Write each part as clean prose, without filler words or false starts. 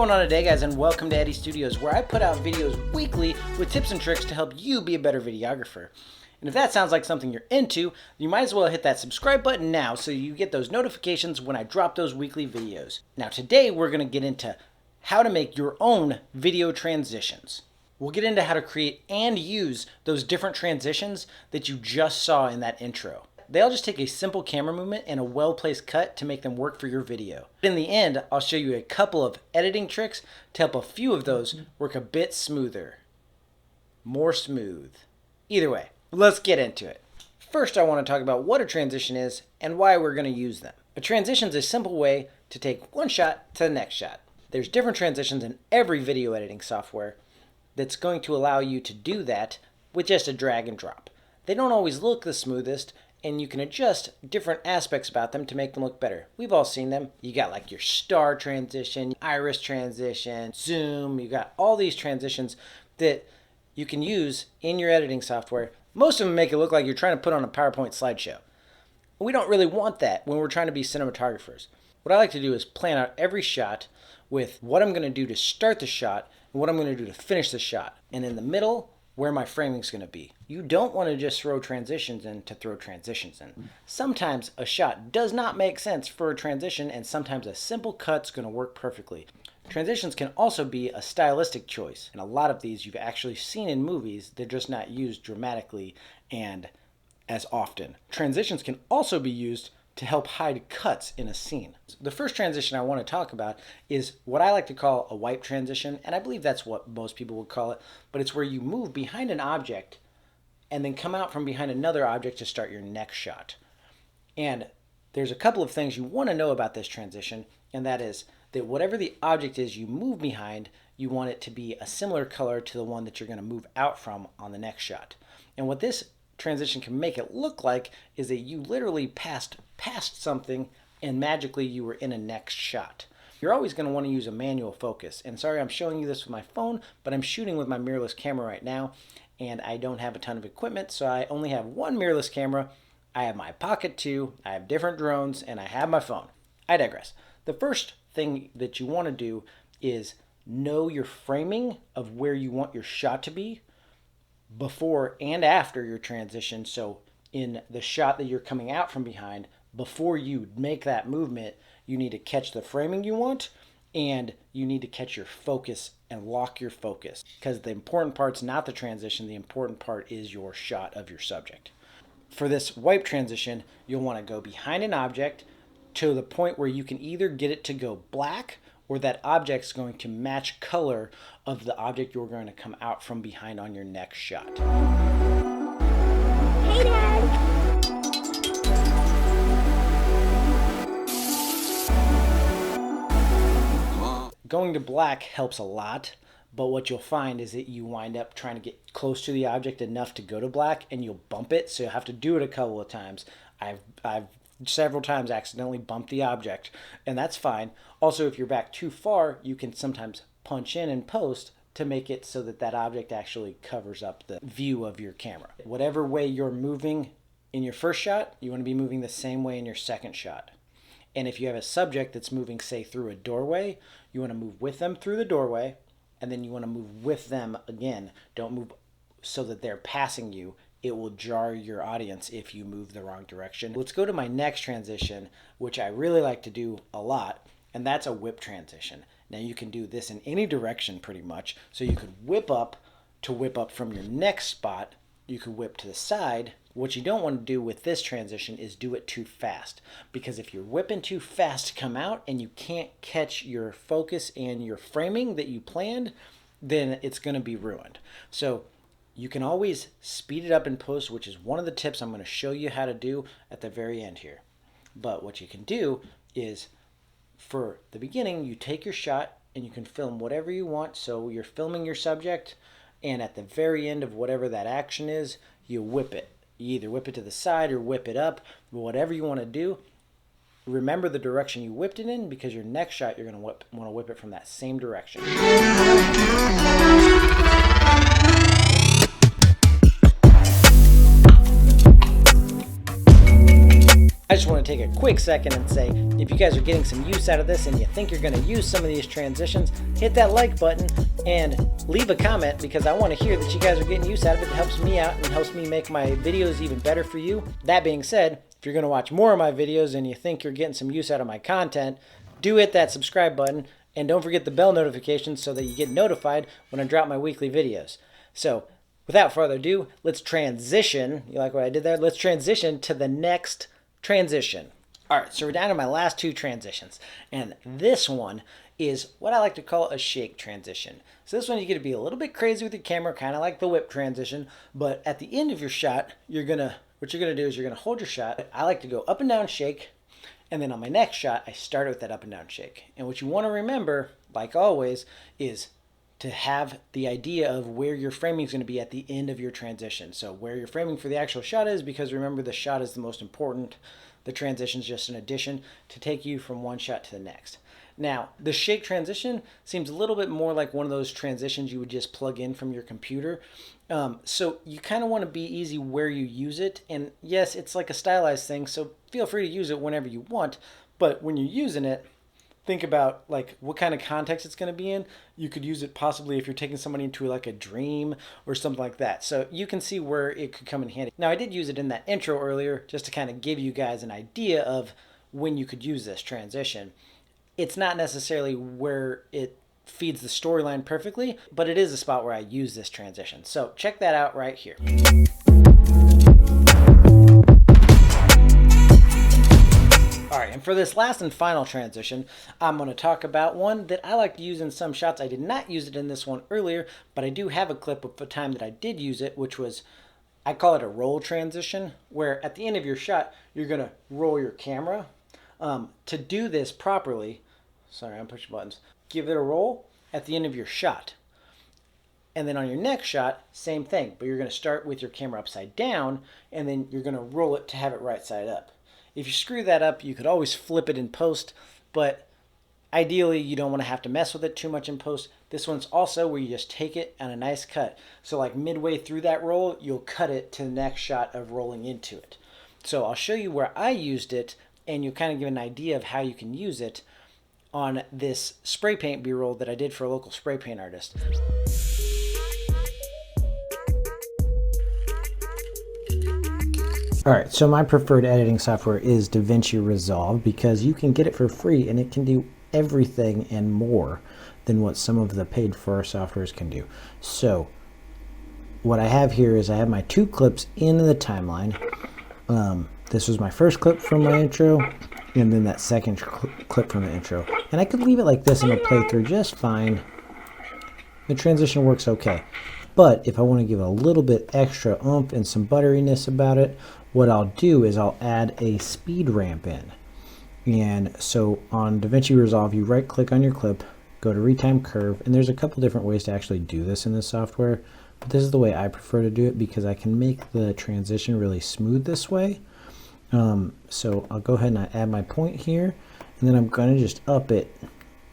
going on today, guys, and welcome to Eddie Studios, where I put out videos weekly with tips and tricks to help you be a better videographer. And if that sounds like something you're into, you might as well hit that subscribe button now so you get those notifications when I drop those weekly videos. Now today we're going to get into how to make your own video transitions. We'll get into how to create and use those different transitions that you just saw in that intro. They all just take a simple camera movement and a well-placed cut to make them work for your video. In the end, I'll show you a couple of editing tricks to help a few of those work a bit smoother. More smooth. Either way, let's get into it. First, I want to talk about what a transition is and why we're going to use them. A transition is a simple way to take one shot to the next shot. There's different transitions in every video editing software that's going to allow you to do that with just a drag and drop. They don't always look the smoothest, and you can adjust different aspects about them to make them look better. We've all seen them. You got like your star transition, iris transition, zoom. You got all these transitions that you can use in your editing software. Most of them make it look like you're trying to put on a PowerPoint slideshow. We don't really want that when we're trying to be cinematographers. What I like to do is plan out every shot with what I'm going to do to start the shot and what I'm going to do to finish the shot. And in the middle, where my framing is going to be. You don't want to just throw transitions in to throw transitions in. Sometimes a shot does not make sense for a transition, and sometimes a simple cut's going to work perfectly. Transitions can also be a stylistic choice, and a lot of these you've actually seen in movies. They're just not used dramatically and as often. Transitions can also be used to help hide cuts in a scene. The first transition I want to talk about is what I like to call a wipe transition, and I believe that's what most people would call it, but it's where you move behind an object and then come out from behind another object to start your next shot. And there's a couple of things you want to know about this transition, and that is that whatever the object is you move behind, you want it to be a similar color to the one that you're going to move out from on the next shot. And what this transition can make it look like is that you literally passed something and magically you were in a next shot. You're always going to want to use a manual focus. And sorry, I'm showing you this with my phone, but I'm shooting with my mirrorless camera right now, and I don't have a ton of equipment, so I only have one mirrorless camera. I have my Pocket 2, I have different drones, and I have my phone. I digress. The first thing that you want to do is know your framing of where you want your shot to be before and after your transition. So in the shot that you're coming out from behind, before you make that movement, you need to catch the framing you want, and you need to catch your focus and lock your focus, because the important part's not the transition. The important part is your shot of your subject. For this wipe transition, you'll want to go behind an object to the point where you can either get it to go black or that object's going to match color of the object you're going to come out from behind on your next shot. Hey, Dad! Going to black helps a lot, but what you'll find is that you wind up trying to get close to the object enough to go to black, and you'll bump it, so you'll have to do it a couple of times. I've several times accidentally bumped the object, and that's fine. Also, if you're back too far, you can sometimes punch in post to make it so that that object actually covers up the view of your camera. Whatever way you're moving in your first shot, you want to be moving the same way in your second shot. And if you have a subject that's moving, say, through a doorway, you want to move with them through the doorway, and then you want to move with them again. Don't move so that they're passing you. It will jar your audience if you move the wrong direction. Let's go to my next transition, which I really like to do a lot, and that's a whip transition. Now you can do this in any direction pretty much. So you could whip up to whip up from your next spot. You could whip to the side. What you don't want to do with this transition is do it too fast, because if you're whipping too fast to come out and you can't catch your focus and your framing that you planned, then it's going to be ruined. So you can always speed it up in post, which is one of the tips I'm going to show you how to do at the very end here. But what you can do is, for the beginning, you take your shot and you can film whatever you want. So you're filming your subject, and at the very end of whatever that action is, you whip it. You either whip it to the side or whip it up, whatever you want to do. Remember the direction you whipped it in, because your next shot you're going to want to whip it from that same direction. As just want to take a quick second and say, if you guys are getting some use out of this and you think you're going to use some of these transitions, hit that like button and leave a comment, because I want to hear that you guys are getting use out of it. It helps me out and helps me make my videos even better for you. That being said, if you're going to watch more of my videos and you think you're getting some use out of my content, do hit that subscribe button and don't forget the bell notification so that you get notified when I drop my weekly videos. So without further ado, let's transition. You like what I did there? Let's transition to the next transition. All right, so we're down to my last two transitions, and this one is what I like to call a shake transition. So this one you get to be a little bit crazy with your camera, kind of like the whip transition, but at the end of your shot, what you're gonna do is you're gonna hold your shot. I like to go up and down shake, and then on my next shot, I start with that up and down shake. And what you want to remember, like always, is to have the idea of where your framing is going to be at the end of your transition. So where your framing for the actual shot is, because remember, the shot is the most important. The transition is just an addition to take you from one shot to the next. Now, the shake transition seems a little bit more like one of those transitions you would just plug in from your computer. So you kind of want to be easy where you use it. And yes, it's like a stylized thing, so feel free to use it whenever you want. But when you're using it, think about like what kind of context it's going to be in. You could use it possibly if you're taking somebody into like a dream or something like that. So you can see where it could come in handy. Now, I did use it in that intro earlier just to kind of give you guys an idea of when you could use this transition. It's not necessarily where it feeds the storyline perfectly, but it is a spot where I use this transition. So check that out right here. All right, and for this last and final transition, I'm going to talk about one that I like to use in some shots. I did not use it in this one earlier, but I do have a clip of the time that I did use it, which was, I call it a roll transition, where at the end of your shot, you're going to roll your camera. To do this properly, sorry, I'm pushing buttons, give it a roll at the end of your shot. And then on your next shot, same thing, but you're going to start with your camera upside down, and then you're going to roll it to have it right side up. If you screw that up, you could always flip it in post, but ideally you don't want to have to mess with it too much in post. This one's also where you just take it on a nice cut. So like midway through that roll, you'll cut it to the next shot of rolling into it. So I'll show you where I used it, and you'll kind of give an idea of how you can use it on this spray paint B-roll that I did for a local spray paint artist. All right, so my preferred editing software is DaVinci Resolve, because you can get it for free and it can do everything and more than what some of the paid for softwares can do. So what I have here is I have my two clips in the timeline. This was my first clip from my intro, and then that second clip from the intro. And I could leave it like this and it'll play through just fine. The transition works okay. But if I want to give a little bit extra oomph and some butteriness about it, what I'll do is I'll add a speed ramp in. And so on DaVinci Resolve, you right click on your clip, go to retime curve, and there's a couple different ways to actually do this in this software. But this is the way I prefer to do it, because I can make the transition really smooth this way. So I'll go ahead and I add my point here, and then I'm going to just up it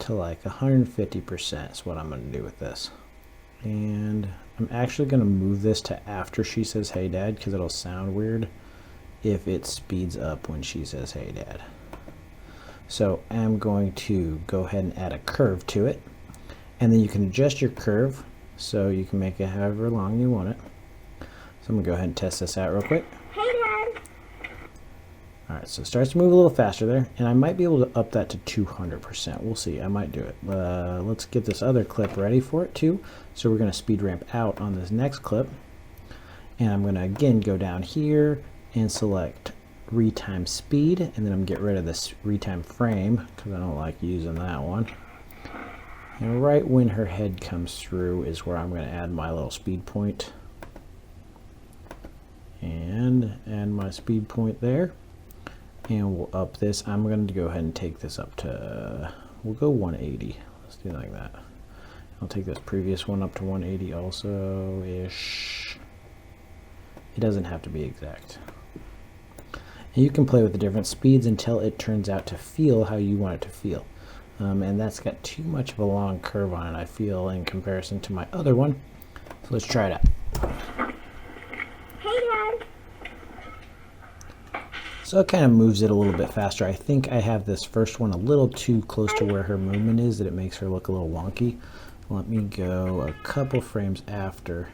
to like 150%. That's what I'm going to do with this. And I'm actually going to move this to after she says, "Hey Dad," because it'll sound weird if it speeds up when she says, "Hey Dad." So I'm going to go ahead and add a curve to it, and then you can adjust your curve so you can make it however long you want it. So I'm going to go ahead and test this out real quick. Hey Dad. Alright, so it starts to move a little faster there, and I might be able to up that to 200%. We'll see, I might do it. Let's get this other clip ready for it too. So we're going to speed ramp out on this next clip, and I'm going to again go down here and select retime speed, and then I'm going to get rid of this retime frame because I don't like using that one. And right when her head comes through is where I'm going to add my little speed point, and add my speed point there. And we'll up this. I'm going to go ahead and take this up to, we'll go 180. Let's do it like that. I'll take this previous one up to 180 also ish. It doesn't have to be exact. And you can play with the different speeds until it turns out to feel how you want it to feel. And that's got too much of a long curve on it, I feel, in comparison to my other one. So let's try it out. So it kind of moves it a little bit faster. I think I have this first one a little too close to where her movement is, that it makes her look a little wonky. Let me go a couple frames after.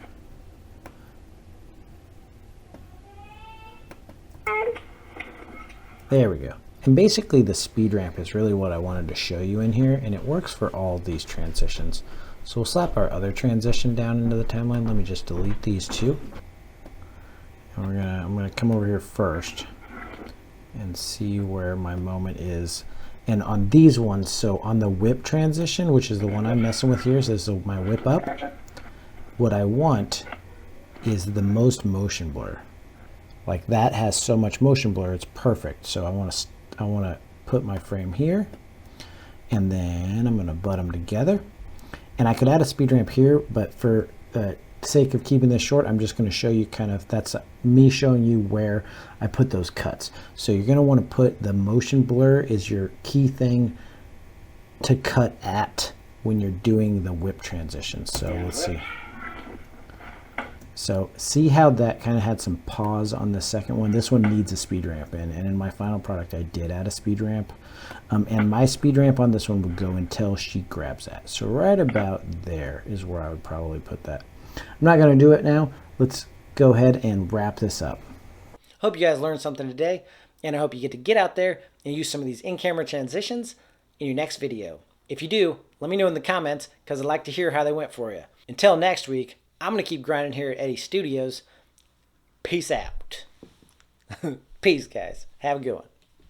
There we go. And basically the speed ramp is really what I wanted to show you in here, and it works for all these transitions. So we'll slap our other transition down into the timeline. Let me just delete these two. And I'm gonna come over here first and see where my moment is. And on these ones, so on the whip transition, which is the one I'm messing with here, so this is my whip up, what I want is the most motion blur. Like that has so much motion blur, it's perfect. So I want to put my frame here, and then I'm going to butt them together. And I could add a speed ramp here, but for the sake of keeping this short, I'm just going to show you kind of, that's me showing you where I put those cuts. So you're going to want to put the motion blur is your key thing to cut at when you're doing the whip transition. So let's see. So see how that kind of had some pause on the second one? This one needs a speed ramp in, and in my final product I did add a speed ramp. And my speed ramp on this one would go until she grabs that. So right about there is where I would probably put that. I'm not going to do it now. Let's go ahead and wrap this up. Hope you guys learned something today, and I hope you get out there and use some of these in-camera transitions in your next video. If you do, let me know in the comments, because I'd like to hear how they went for you. Until next week, I'm going to keep grinding here at Eddie Studios. Peace out. Peace, guys. Have a good one.